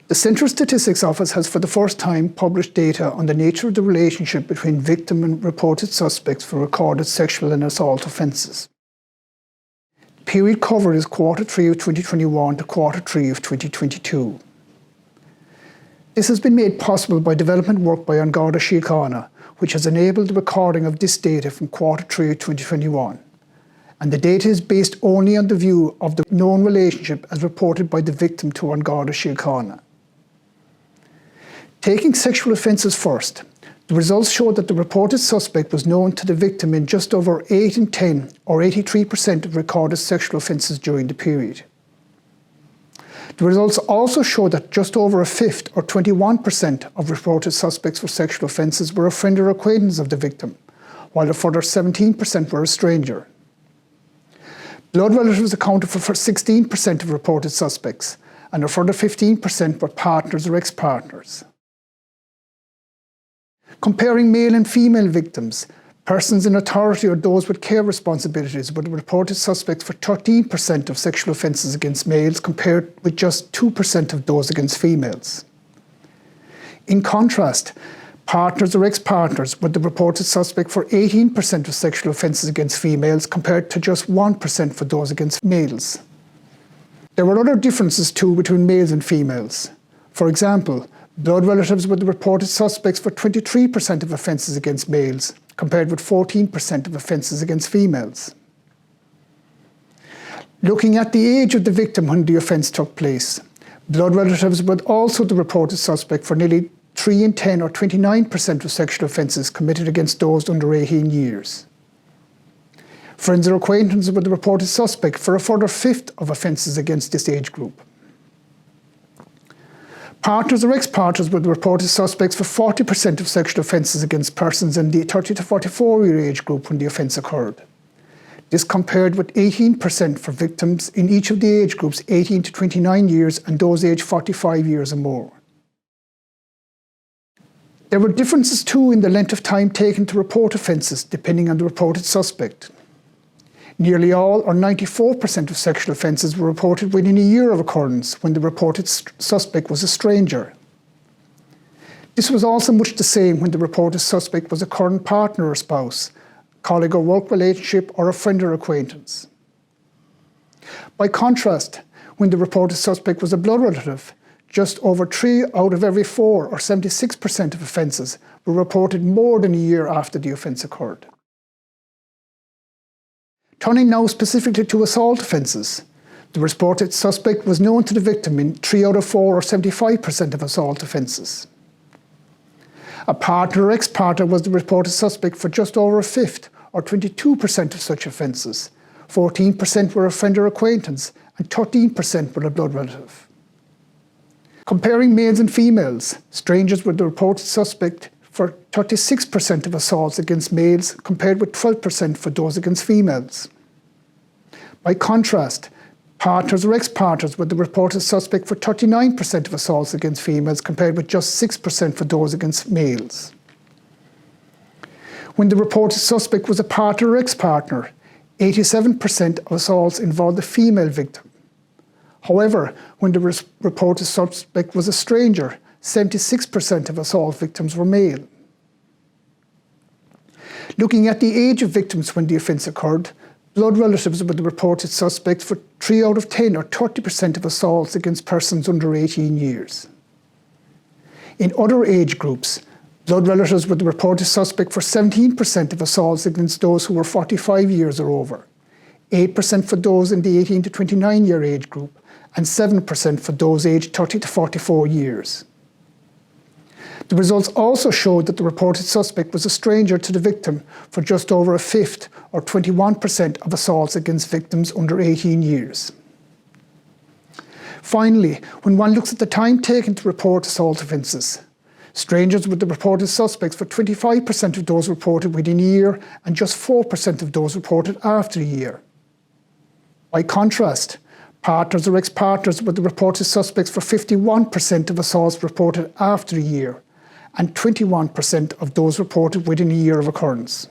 The Central Statistics Office has for the first time published data on the nature of the relationship between victim and reported suspects for recorded sexual and assault offences. The period covered is Q3 of 2021 to Q3 of 2022. This has been made possible by development work by An Garda Síochána, which has enabled the recording of this data from Q3 of 2021. And the data is based only on the view of the known relationship as reported by the victim to An Garda Síochána. Taking sexual offences first, the results show that the reported suspect was known to the victim in just over 8 in 10 or 83% of recorded sexual offences during the period. The results also show that just over a fifth or 21% of reported suspects for sexual offences were a friend or acquaintance of the victim, while a further 17% were a stranger. Blood relatives accounted for 16% of reported suspects, and a further 15% were partners or ex-partners. Comparing male and female victims, persons in authority or those with care responsibilities were the reported suspects for 13% of sexual offences against males compared with just 2% of those against females. In contrast, partners or ex-partners were the reported suspect for 18% of sexual offences against females compared to just 1% for those against males. There were other differences too between males and females. For example, blood relatives were the reported suspects for 23% of offences against males, compared with 14% of offences against females. Looking at the age of the victim when the offence took place, blood relatives were also the reported suspect for nearly 3 in 10 or 29% of sexual offences committed against those under 18 years. Friends or acquaintances were the reported suspect for a further fifth of offences against this age group. Partners or ex-partners were the reported suspects for 40% of sexual offences against persons in the 30 to 44-year age group when the offence occurred. This compared with 18% for victims in each of the age groups 18 to 29 years and those aged 45 years or more. There were differences too in the length of time taken to report offences depending on the reported suspect. Nearly all, or 94% of sexual offences were reported within a year of occurrence when the reported suspect was a stranger. This was also much the same when the reported suspect was a current partner or spouse, colleague or work relationship, or a friend or acquaintance. By contrast, when the reported suspect was a blood relative, just over 3 out of every 4, or 76% of offences, were reported more than a year after the offence occurred. Turning now specifically to assault offences, the reported suspect was known to the victim in 3 out of 4 or 75% of assault offences. A partner or ex-partner was the reported suspect for just over a fifth or 22% of such offences. 14% were a friend or acquaintance and 13% were a blood relative. Comparing males and females, strangers were the reported suspect for 36% of assaults against males compared with 12% for those against females. By contrast, partners or ex-partners were the reported suspect for 39% of assaults against females compared with just 6% for those against males. When the reported suspect was a partner or ex-partner, 87% of assaults involved a female victim. However, when the reported suspect was a stranger, 76% of assault victims were male. Looking at the age of victims when the offence occurred, blood relatives were the reported suspects for 3 out of 10 or 30% of assaults against persons under 18 years. In other age groups, blood relatives were the reported suspect for 17% of assaults against those who were 45 years or over, 8% for those in the 18 to 29 year age group, and 7% for those aged 30 to 44 years. The results also showed that the reported suspect was a stranger to the victim for just over a fifth or 21% of assaults against victims under 18 years. Finally, when one looks at the time taken to report assault offences, strangers were the reported suspects for 25% of those reported within a year and just 4% of those reported after a year. By contrast, partners or ex-partners were the reported suspects for 51% of assaults reported after a year and 21% of those reported within a year of occurrence.